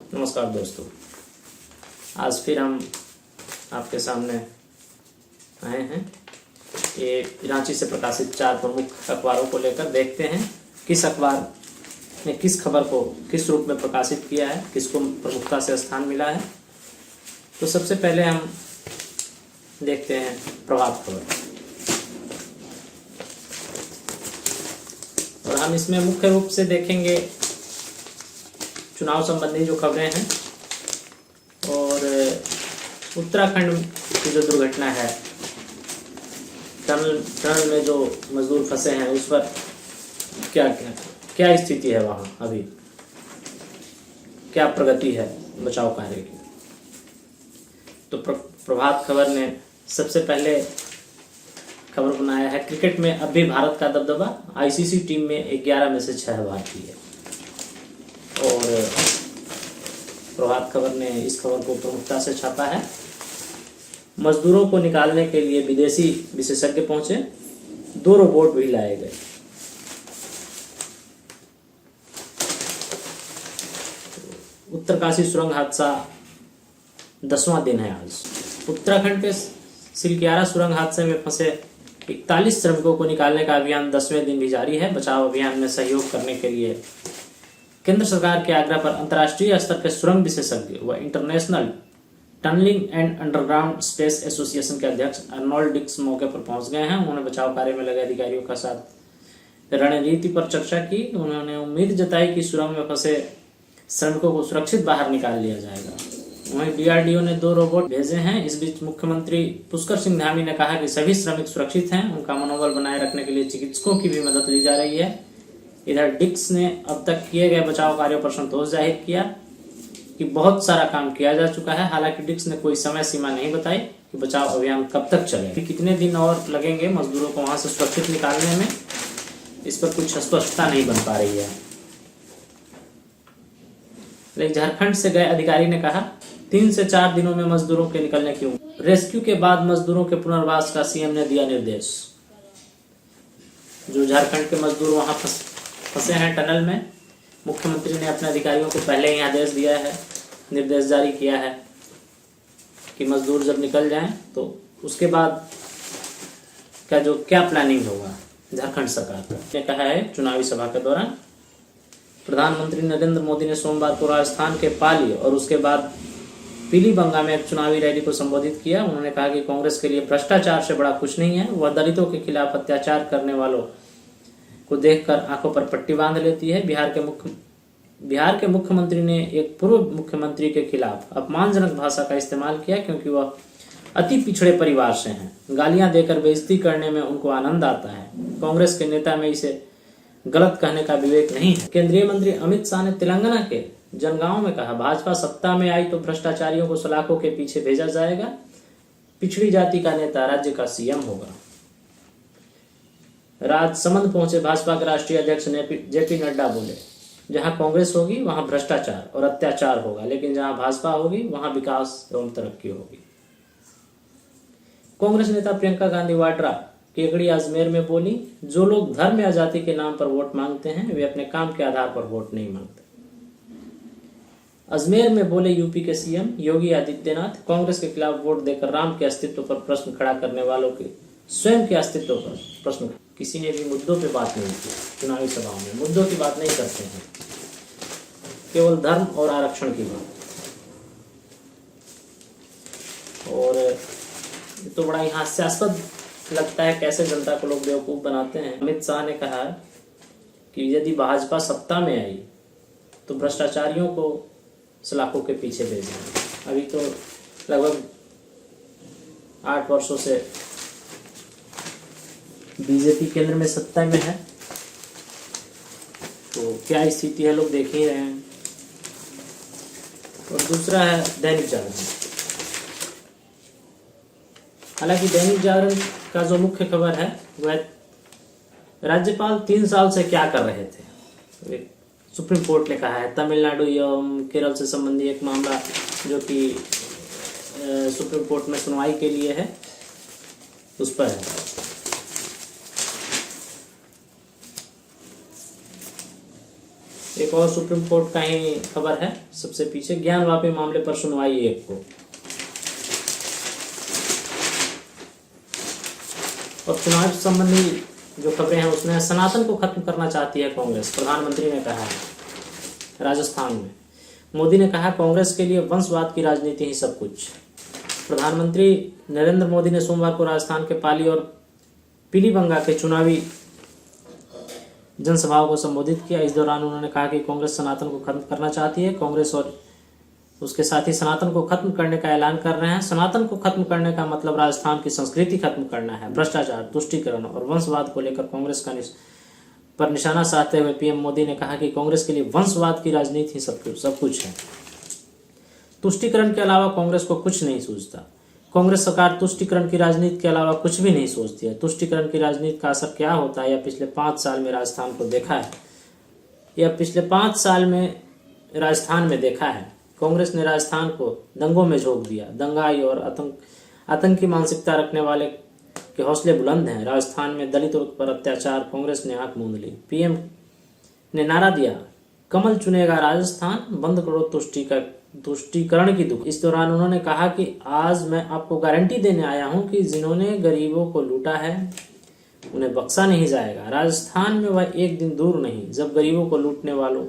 नमस्कार दोस्तों, आज फिर हम आपके सामने आए हैं। ये रांची से प्रकाशित 4 प्रमुख अखबारों को लेकर देखते हैं किस अखबार ने किस खबर को किस रूप में प्रकाशित किया है, किसको प्रमुखता से स्थान मिला है। तो सबसे पहले हम देखते हैं प्रभात खबर, और हम इसमें मुख्य रूप से देखेंगे चुनाव संबंधी जो खबरें हैं और उत्तराखंड की जो दुर्घटना है, टनल में जो मजदूर फंसे हैं उस पर क्या स्थिति है, वहाँ अभी क्या प्रगति है बचाव कार्य की। तो प्रभात खबर ने सबसे पहले खबर बनाया है, क्रिकेट में अब भी भारत का दबदबा, आईसीसी टीम में 11 में से 6 भारतीय। और प्रभात खबर ने इस खबर को प्रमुखता से छापा है। मजदूरों को निकालने के लिए विदेशी विशेषज्ञ पहुंचे, 2 रोबोट भी लाए गए। उत्तरकाशी सुरंग हादसा 10वां दिन है आज। उत्तराखंड के सिलक्यारा सुरंग हादसे में फंसे 41 श्रमिकों को निकालने का अभियान 10वें दिन भी जारी है। बचाव अभियान में सहयोग करने के लिए केंद्र सरकार के आग्रह पर अंतर्राष्ट्रीय स्तर के सुरंग विशेषज्ञ व international tunneling and underground space association के अध्यक्ष अर्नोल्ड डिक्स मौके पर पहुंच गए हैं। उन्होंने बचाव कार्य में लगे अधिकारियों के साथ रणनीति पर चर्चा की। उन्होंने उम्मीद जताई कि सुरंग में फंसे श्रमिकों को सुरक्षित बाहर निकाल लिया जाएगा। वहीं डीआरडीओ ने 2 रोबोट भेजे हैं। इस बीच मुख्यमंत्री पुष्कर सिंह धामी ने कहा कि सभी श्रमिक सुरक्षित हैं। उनका मनोबल बनाए रखने के लिए चिकित्सकों की भी मदद ली जा रही है। इधर डिक्स ने अब तक किए गए बचाव कार्यों पर संतोष जाहिर किया कि बहुत सारा काम किया जा चुका है। हालांकि डिक्स ने कोई समय सीमा नहीं बताई कि बचाव अभियान कब तक चलेगा, कितने दिन और लगेंगे मजदूरों को वहां से सुरक्षित निकालने में, इस पर कुछ स्पष्टता नहीं बन पा रही है। लेकिन झारखंड से गए अधिकारी ने कहा 3 से 4 दिनों में मजदूरों के निकलने की उम्मीद। रेस्क्यू के बाद मजदूरों के पुनर्वास का सीएम ने दिया निर्देश। जो झारखंड के मजदूर वहां फंसे हैं टनल में, मुख्यमंत्री ने अपने अधिकारियों को पहले ही आदेश दिया है, निर्देश जारी किया है कि मजदूर जब निकल जाएं तो उसके बाद क्या प्लानिंग होगा झारखंड सरकार का। ने कहा है चुनावी सभा के दौरान प्रधानमंत्री नरेंद्र मोदी ने सोमवार को राजस्थान के पाली और उसके बाद पीलीबंगा में एक चुनावी रैली को संबोधित किया। उन्होंने कहा कि कांग्रेस के लिए भ्रष्टाचार से बड़ा कुछ नहीं है। वह दलितों के खिलाफ अत्याचार करने वालों को देखकर आंखों पर पट्टी बांध लेती है। बिहार के मुख्यमंत्री ने एक पूर्व मुख्यमंत्री के खिलाफ अपमानजनक भाषा का इस्तेमाल किया क्योंकि वह अति पिछड़े परिवार से हैं। गालियां देकर बेइज्जती करने में उनको आनंद आता है। कांग्रेस के नेता में इसे गलत कहने का विवेक नहीं है। केंद्रीय मंत्री अमित शाह ने तेलंगाना के जनगांव में कहा, भाजपा सत्ता में आई तो भ्रष्टाचारियों को सलाखों के पीछे भेजा जाएगा। पिछड़ी जाति का नेता राज्य का सीएम होगा। राजसमंद पहुंचे भाजपा के राष्ट्रीय अध्यक्ष जेपी नड्डा बोले, जहां कांग्रेस होगी वहां भ्रष्टाचार और अत्याचार होगा, लेकिन जहां भाजपा होगी वहां विकास एवं तरक्की होगी। कांग्रेस नेता प्रियंका गांधी वाड्रा केकड़ी अजमेर में बोली, जो लोग धर्म या जाति के नाम पर वोट मांगते हैं वे अपने काम के आधार पर वोट नहीं मांगते। अजमेर में बोले यूपी के सीएम योगी आदित्यनाथ, कांग्रेस के खिलाफ वोट देकर राम के अस्तित्व पर प्रश्न खड़ा करने वालों के स्वयं के अस्तित्व पर प्रश्न। किसी ने भी मुद्दों पे बात नहीं की। चुनावी सभाओं में मुद्दों की बात नहीं करते हैं, केवल धर्म और आरक्षण की बात। और ये तो बड़ा ही हास्यास्पद लगता है कैसे जनता को लोग बेवकूफ बनाते हैं। अमित शाह ने कहा कि यदि भाजपा सत्ता में आई तो भ्रष्टाचारियों को सलाखों के पीछे भेजेंगे। अभी तो लगभग 8 वर्षों से बीजेपी केंद्र में सत्ता में है, तो क्या स्थिति है लोग देख ही रहे हैं। और दूसरा है दैनिक जागरण। हालांकि दैनिक जागरण का जो मुख्य खबर है वह राज्यपाल 3 साल से क्या कर रहे थे। सुप्रीम कोर्ट ने कहा है तमिलनाडु एवं केरल से संबंधी एक मामला जो कि सुप्रीम कोर्ट में सुनवाई के लिए है, उस पर है। एक और सुप्रीम कोर्ट का ही खबर है सबसे पीछे, ज्ञानवापी मामले पर सुनवाई 1 को। और चुनाव संबंधी जो खबरें हैं उसमें सनातन को खत्म करना चाहती है कांग्रेस, प्रधानमंत्री ने कहा है। राजस्थान में मोदी ने कहा कांग्रेस के लिए वंशवाद की राजनीति ही सब कुछ। प्रधानमंत्री नरेंद्र मोदी ने सोमवार को राजस्थान के पाली और पीलीबंगा के चुनावी जनसभाओं को संबोधित किया। इस दौरान उन्होंने कहा कि कांग्रेस सनातन को खत्म करना चाहती है। कांग्रेस और उसके साथी सनातन को खत्म करने का ऐलान कर रहे हैं। सनातन को खत्म करने का मतलब राजस्थान की संस्कृति खत्म करना है। भ्रष्टाचार, तुष्टीकरण और वंशवाद को लेकर कांग्रेस का पर निशाना साधते हुए पीएम मोदी ने कहा कि कांग्रेस के लिए वंशवाद की राजनीति ही सब कुछ है। तुष्टीकरण के अलावा कांग्रेस को कुछ नहीं सूझता। कांग्रेस सरकार तुष्टीकरण की राजनीति के अलावा कुछ भी नहीं सोचती है। तुष्टीकरण की राजनीति का असर क्या होता है यह पिछले 5 साल में राजस्थान को देखा है। यह पिछले 5 साल में राजस्थान में देखा है। कांग्रेस ने राजस्थान को दंगों में झोंक दिया। दंगाई और आतंकी मानसिकता रखने वाले के हौसले बुलंद हैं। राजस्थान में दलितों पर अत्याचार, कांग्रेस ने आंख मूंद ली। पीएम ने नारा दिया, कमल चुनेगा राजस्थान, बंद करो तुष्टीकरण की दुख। इस दौरान उन्होंने कहा कि आज मैं आपको गारंटी देने आया हूं कि जिन्होंने गरीबों को लूटा है उन्हें बख्शा नहीं जाएगा। राजस्थान में वह एक दिन दूर नहीं जब गरीबों को लूटने वालों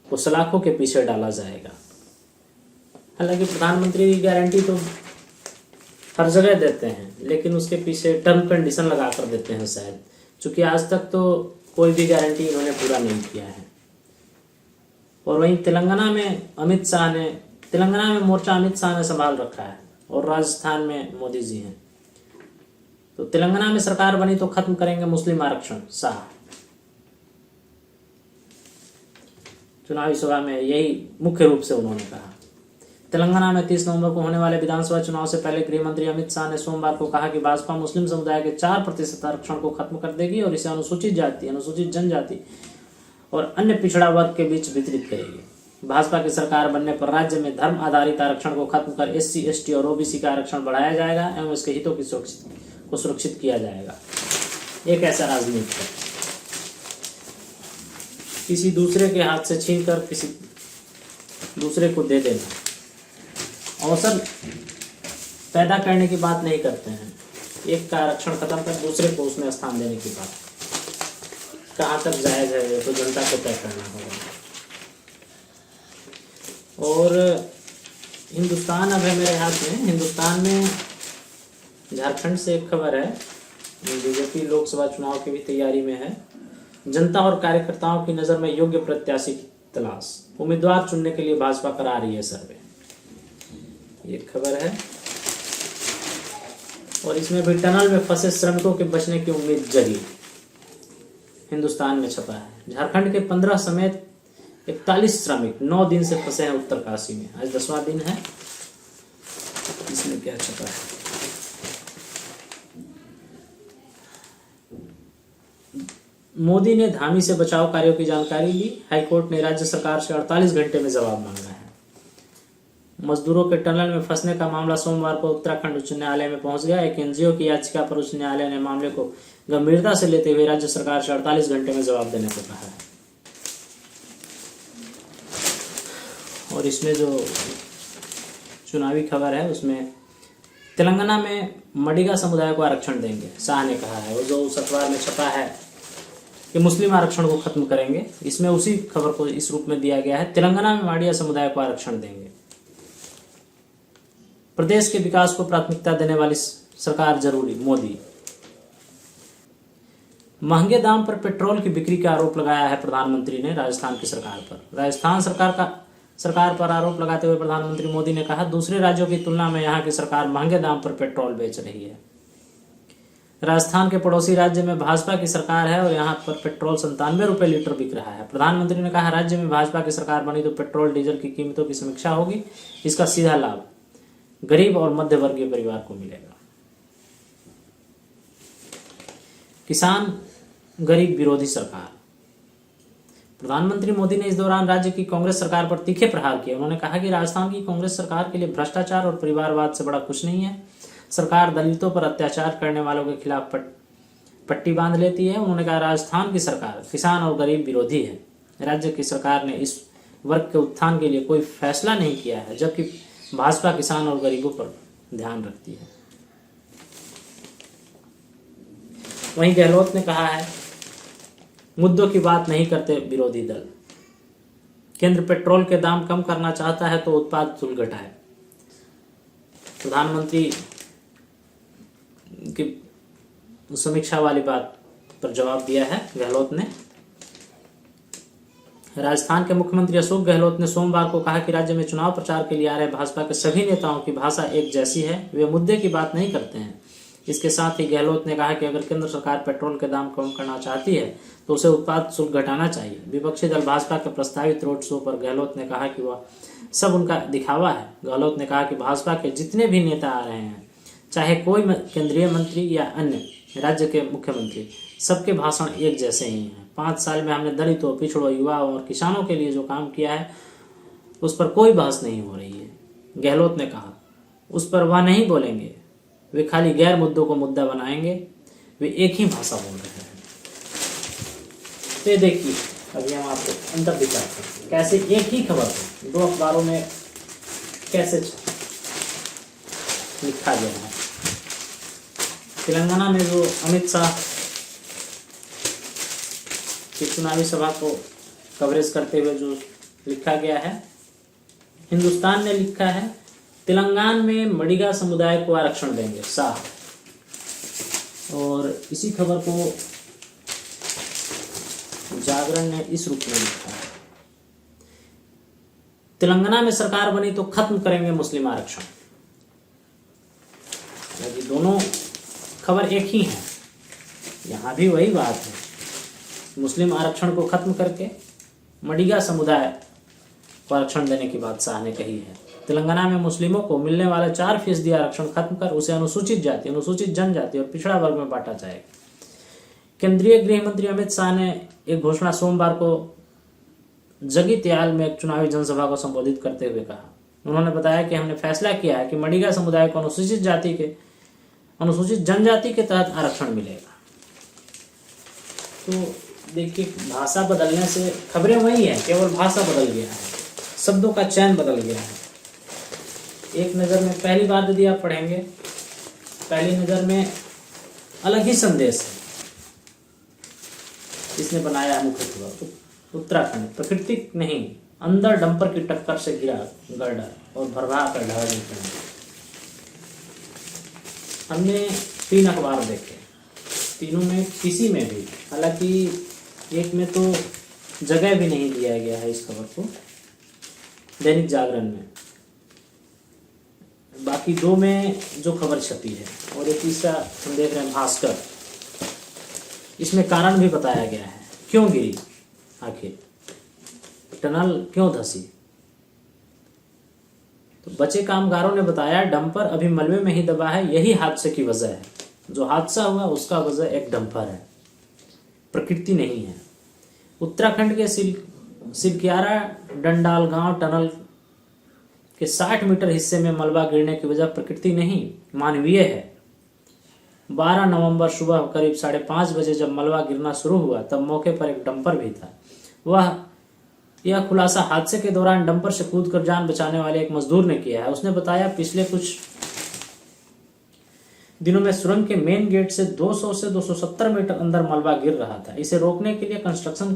को सलाखों के पीछे डाला जाएगा। हालांकि प्रधानमंत्री की गारंटी तो हर जगह देते हैं, लेकिन उसके पीछे टर्म कंडीशन लगा कर देते हैं शायद, क्योंकि आज तक तो कोई भी गारंटी इन्होंने पूरा नहीं किया है। और वहीं तेलंगाना में मोर्चा अमित शाह ने संभाल रखा है और राजस्थान में मोदी जी हैं। तो तेलंगाना में सरकार बनी तो खत्म करेंगे मुस्लिम आरक्षण, शाह। चुनावी सभा में यही मुख्य रूप से उन्होंने कहा। तेलंगाना में 30 नवंबर को होने वाले विधानसभा चुनाव से पहले गृह मंत्री अमित शाह ने सोमवार को कहा कि भाजपा मुस्लिम समुदाय के 4% आरक्षण को खत्म कर देगी और इसे अनुसूचित जाति, अनुसूचित जनजाति और अन्य पिछड़ा वर्ग के बीच वितरित करेगी। भाजपा की सरकार बनने पर राज्य में धर्म आधारित आरक्षण को खत्म कर SC, ST और OBC का आरक्षण बढ़ाया जाएगा एवं इसके हितों को सुरक्षित किया जाएगा। एक ऐसा राजनीति है, किसी दूसरे के हाथ से छीनकर किसी दूसरे को दे देना, अवसर पैदा करने की बात नहीं करते हैं। एक का आरक्षण खत्म कर दूसरे को उसमें स्थान देने की बात कहाँ तक जायज है तो जनता को तय करना होगा। और हिंदुस्तान अब है मेरे हाथ में। हिंदुस्तान में झारखंड से एक खबर है, बीजेपी लोकसभा चुनाव की भी तैयारी में है। जनता और कार्यकर्ताओं की नजर में योग्य प्रत्याशी की तलाश, उम्मीदवार चुनने के लिए भाजपा करा रही है सर्वे, ये खबर है। और इसमें भी टनल में फंसे श्रमिकों के बचने की उम्मीद जगी, हिंदुस्तान में छपा है। झारखंड के 15 समेत 41 श्रमिक 9 दिन से फंसे हैं उत्तरकाशी में। आज 10वां दिन है। इसमें क्या छपा है, मोदी ने धामी से बचाव कार्यों की जानकारी ली। हाईकोर्ट ने राज्य सरकार से 48 घंटे में जवाब मांगा है। मजदूरों के टनल में फंसने का मामला सोमवार को उत्तराखंड उच्च न्यायालय में पहुंच गया। एक एनजीओ की याचिका पर उच्च न्यायालय ने मामले को गंभीरता से लेते हुए राज्य सरकार से 48 घंटे में जवाब देने को कहा है। और इसमें जो चुनावी खबर है उसमें तेलंगाना में मडिगा समुदाय को आरक्षण देंगे, शाह ने कहा है। और जो उस अखबार में छपा है कि मुस्लिम आरक्षण को खत्म करेंगे, इसमें उसी खबर को इस रूप में दिया गया है, तेलंगाना में माडिया समुदाय को आरक्षण देंगे। प्रदेश के विकास को प्राथमिकता देने वाली सरकार जरूरी, मोदी। महंगे दाम पर पेट्रोल की बिक्री का आरोप लगाया है प्रधानमंत्री ने राजस्थान की सरकार पर। राजस्थान सरकार पर आरोप लगाते हुए प्रधानमंत्री मोदी ने कहा, दूसरे राज्यों की तुलना में यहाँ की सरकार महंगे दाम पर पेट्रोल बेच रही है। राजस्थान के पड़ोसी राज्य में भाजपा की सरकार है और यहाँ पर पेट्रोल 97 रुपए लीटर बिक रहा है। प्रधानमंत्री ने कहा, राज्य में भाजपा की सरकार बनी तो पेट्रोल डीजल की कीमतों की समीक्षा होगी। इसका सीधा लाभ गरीब और मध्य वर्गीय परिवार को मिलेगा। किसान गरीब विरोधी सरकार। प्रधानमंत्री मोदी ने इस दौरान राज्य की कांग्रेस सरकार पर तीखे प्रहार किए। उन्होंने कहा कि राजस्थान की कांग्रेस सरकार के लिए भ्रष्टाचार और परिवारवाद से बड़ा कुछ नहीं है। सरकार दलितों पर अत्याचार करने वालों के खिलाफ पट्टी बांध लेती है। उन्होंने कहा, राजस्थान की सरकार किसान और गरीब विरोधी है। राज्य की सरकार ने इस वर्ग के उत्थान के लिए कोई फैसला नहीं किया है, जबकि भाजपा किसान और गरीबों पर ध्यान रखती है। वहीं गहलोत ने कहा है, मुद्दों की बात नहीं करते विरोधी दल। केंद्र पेट्रोल के दाम कम करना चाहता है तो उत्पाद शुल्क घटाए। प्रधानमंत्री की समीक्षा वाली बात पर जवाब दिया है गहलोत ने। राजस्थान के मुख्यमंत्री अशोक गहलोत ने सोमवार को कहा कि राज्य में चुनाव प्रचार के लिए आ रहे भाजपा के सभी नेताओं की भाषा एक जैसी है, वे मुद्दे की बात नहीं करते हैं। इसके साथ ही गहलोत ने कहा कि अगर केंद्र सरकार पेट्रोल के दाम कम करना चाहती है तो उसे उत्पाद शुल्क घटाना चाहिए। विपक्षी दल भाजपा के प्रस्तावित रोड शो पर गहलोत ने कहा कि वह सब उनका दिखावा है। गहलोत ने कहा कि भाजपा के जितने भी नेता आ रहे हैं, चाहे कोई केंद्रीय मंत्री या अन्य राज्य के मुख्यमंत्री, सबके भाषण एक जैसे ही हैं। 5 साल में हमने दलितों, पिछड़ों, युवाओं और किसानों के लिए जो काम किया है उस पर कोई बहस नहीं हो रही है। गहलोत ने कहा उस पर वह नहीं बोलेंगे, वे खाली गैर मुद्दों को मुद्दा बनाएंगे, वे एक ही भाषा बोल रहे हैं। तो ये देखिए, अभी हम आपको अंतर दिखाते हैं कैसे एक ही खबर को 2 अखबारों में कैसे लिखा गया है। तेलंगाना में जो अमित शाह की चुनावी सभा को कवरेज करते हुए जो लिखा गया है, हिंदुस्तान ने लिखा है, तेलंगाना में मडिगा समुदाय को आरक्षण देंगे शाह। और इसी खबर को जागरण ने इस रूप में लिखा है, तेलंगाना में सरकार बनी तो खत्म करेंगे मुस्लिम आरक्षण। दोनों खबर एक ही है, यहां भी वही बात है। मुस्लिम आरक्षण को खत्म करके मडिगा समुदाय को आरक्षण देने की बात शाह ने कही है। तेलंगाना में मुस्लिमों को मिलने वाला 4% आरक्षण खत्म कर उसे अनुसूचित जाति, अनुसूचित जनजाति और पिछड़ा वर्ग में बांटा जाएगा। केंद्रीय गृह मंत्री अमित शाह ने एक घोषणा सोमवार को जगीत्याल में एक चुनावी जनसभा को संबोधित करते हुए कहा। उन्होंने बताया कि हमने फैसला किया है कि मडिगा समुदाय को अनुसूचित जनजाति के तहत आरक्षण मिलेगा। तो देखिए, भाषा बदलने से खबरें वही है, केवल भाषा बदल गया है, शब्दों का चयन बदल गया है। एक नज़र में पहली बात यदि आप पढ़ेंगे, पहली नज़र में अलग ही संदेश है। इसने बनाया है मुख्य खबर, उत्तराखंड प्राकृतिक नहीं, अंदर डंपर की टक्कर से गिरा गर्डर और भरभरा कर ढहा गया। हमने 3 अखबार देखे, तीनों में किसी में भी, हालांकि एक में तो जगह भी नहीं दिया गया है इस खबर को, दैनिक जागरण में, बाकी 2 में जो खबर छपी है, और एक तीसरा हम देख रहे हैं भास्कर, इसमें कारण भी बताया गया है, क्यों गिरी, आखिर टनल क्यों धसी। तो बचे कामगारों ने बताया डंपर अभी मलबे में ही दबा है, यही हादसे की वजह है। जो हादसा हुआ उसका वजह एक डंपर है, प्रकृति नहीं है। उत्तराखंड के सिरकियारा डंडालगांव टनल के 60 मीटर हिस्से में मलबा गिरने की वजह प्रकृति नहीं, मानवीय है। 12 नवंबर सुबह करीब 5:30 बजे जब मलबा गिरना शुरू हुआ तब मौके पर एक डंपर भी था। यह खुलासा हादसे के दौरान डंपर से कूदकर जान बचाने वाले एक मजदूर ने किया है। उसने बताया पिछले कुछ दिनों में सुरंग के मेन गेट से 200 से 270 मीटर अंदर मलबा गिर रहा था। इसे रोकने के लिए कंस्ट्रक्शन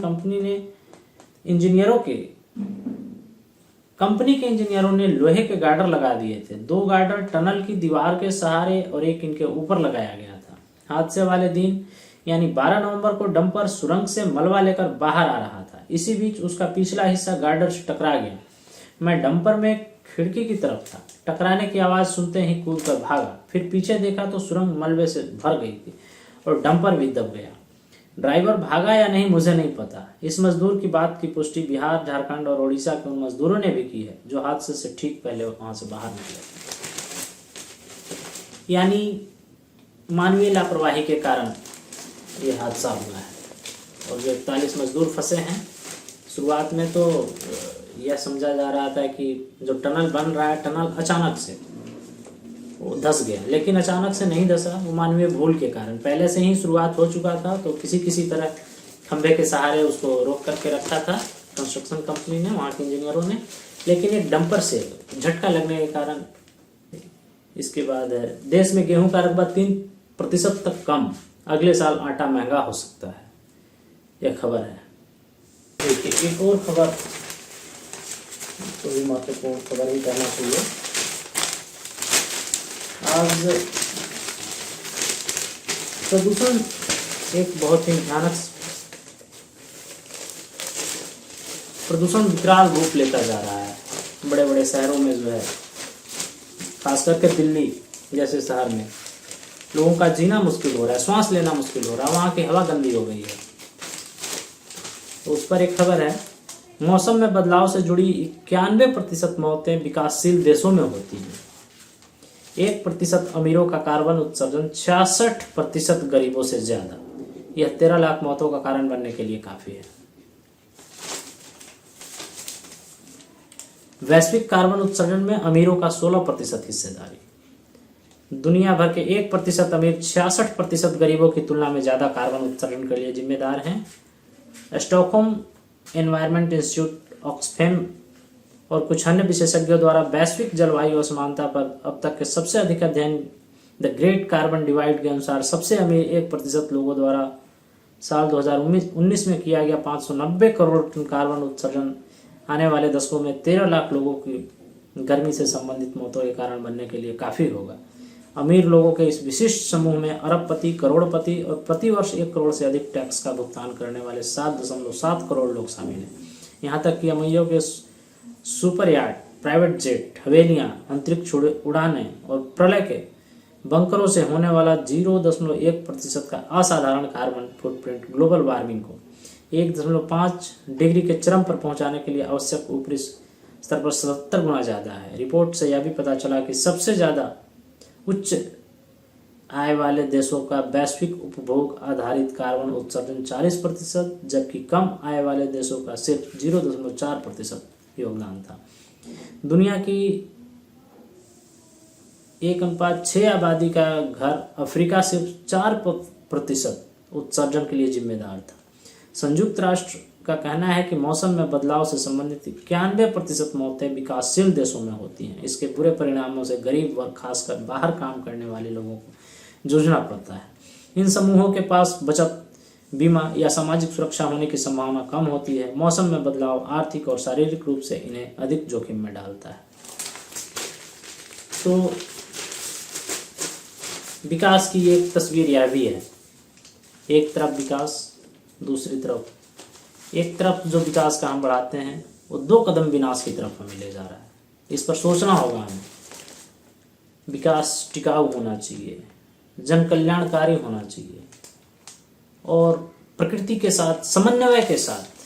कंपनी के इंजीनियरों ने लोहे के गार्डर लगा दिए थे। 2 गार्डर टनल की दीवार के सहारे और एक इनके ऊपर लगाया गया था। हादसे वाले दिन यानी 12 नवंबर को डंपर सुरंग से मलबा लेकर बाहर आ रहा था। इसी बीच उसका पिछला हिस्सा गार्डर से टकरा गया। मैं डंपर में खिड़की की तरफ था, टकराने की आवाज सुनते ही कूदकर भागा। फिर पीछे देखा तो सुरंग मलबे से भर गई थी और डंपर भी दब गया। ड्राइवर भागा या नहीं मुझे नहीं पता। इस मजदूर की बात की पुष्टि बिहार, झारखंड और ओडिशा के उन मजदूरों ने भी की है जो हादसे से ठीक पहले वहां से बाहर निकले। यानी मानवीय लापरवाही के कारण यह हादसा हुआ है और जो 41 मजदूर फंसे हैं। शुरुआत में तो यह समझा जा रहा था कि जो टनल बन रहा है, टनल अचानक से वो धस गया, लेकिन अचानक से नहीं धसा, वो मानवीय भूल के कारण पहले से ही शुरुआत हो चुका था। तो किसी तरह खंभे के सहारे उसको रोक करके रखा था कंस्ट्रक्शन कंपनी ने, वहाँ के इंजीनियरों ने, लेकिन एक डंपर से झटका लगने के कारण इसके बाद देश में गेहूं का रकबा 3% तक कम, अगले साल आटा महंगा हो सकता है, यह खबर है। देखिए एक और खबर, तो भी महत्वपूर्ण खबर ही कहना चाहिए। आज प्रदूषण एक बहुत ही भयानक, प्रदूषण विकराल रूप लेता जा रहा है। बड़े बड़े शहरों में जो है, खास करके दिल्ली जैसे शहर में लोगों का जीना मुश्किल हो रहा है, सांस लेना मुश्किल हो रहा है, वहाँ की हवा गंदी हो गई है। तो उस पर एक खबर है, मौसम में बदलाव से जुड़ी 91% मौतें विकासशील देशों में होती हैं। 1% अमीरों का कार्बन उत्सर्जन, 66% गरीबों से ज्यादा। यह 13 लाख मौतों का कारण बनने के लिए काफी है। वैश्विक कार्बन उत्सर्जन में अमीरों का 16% हिस्सेदारी। दुनिया भर के 1% अमीर 66% गरीबों की तुलना में ज्यादा कार्बन उत्सर्जन के लिए जिम्मेदार हैं। स्टॉकहोम एनवायरनमेंट इंस्टीट्यूट, ऑक्सफैम और कुछ अन्य विशेषज्ञों द्वारा वैश्विक जलवायु असमानता पर अब तक के सबसे अधिक अध्ययन द ग्रेट कार्बन डिवाइड के अनुसार सबसे अमीर 1% लोगों द्वारा साल 2019 में किया गया 590 करोड़ टन कार्बन उत्सर्जन आने वाले दशकों में 13 लाख लोगों की गर्मी से संबंधित मौतों के कारण बनने के लिए काफी होगा। अमीर लोगों के इस विशिष्ट समूह में अरबपति, करोड़पति और प्रतिवर्ष 1 करोड़ से अधिक टैक्स का भुगतान करने वाले 7.7 करोड़ लोग शामिल हैं। यहाँ तक कि अमीरों के सुपर यार्ड, प्राइवेट जेट, हवेलियां, अंतरिक्ष उड़ानें और प्रलय के बंकरों से होने वाला 0.1% का असाधारण कार्बन फुटप्रिंट ग्लोबल वार्मिंग को 1.5 डिग्री के चरम पर पहुंचाने के लिए आवश्यक ऊपरी स्तर पर 77 गुना ज्यादा है। रिपोर्ट से यह भी पता चला कि सबसे ज्यादा उच्च आय वाले देशों का वैश्विक उपभोग आधारित कार्बन उत्सर्जन 40%, जबकि कम आय वाले देशों का सिर्फ 0.4% योगदान था। दुनिया की 1:6 आबादी का घर अफ्रीका सिर्फ 4% उत्सर्जन के लिए जिम्मेदार था। संयुक्त राष्ट्र का कहना है कि मौसम में बदलाव से संबंधित 91% मौतें विकासशील देशों में होती हैं। इसके बुरे परिणामों से गरीब वर्ग, खासकर बाहर काम करने वाले लोगों को जूझना पड़ता है। इन समूहों के पास बचत, बीमा या सामाजिक सुरक्षा होने की संभावना कम होती है। मौसम में बदलाव आर्थिक और शारीरिक रूप से इन्हें अधिक जोखिम में डालता है। तो विकास की एक तस्वीर यह भी है, एक तरफ विकास, दूसरी तरफ एक तरफ जो विकास का हम बढ़ाते हैं वो 2 कदम विनाश की तरफ हमें ले जा रहा है। इस पर सोचना होगा हमें। विकास टिकाऊ होना चाहिए, जन कल्याणकारी होना चाहिए और प्रकृति के साथ समन्वय के साथ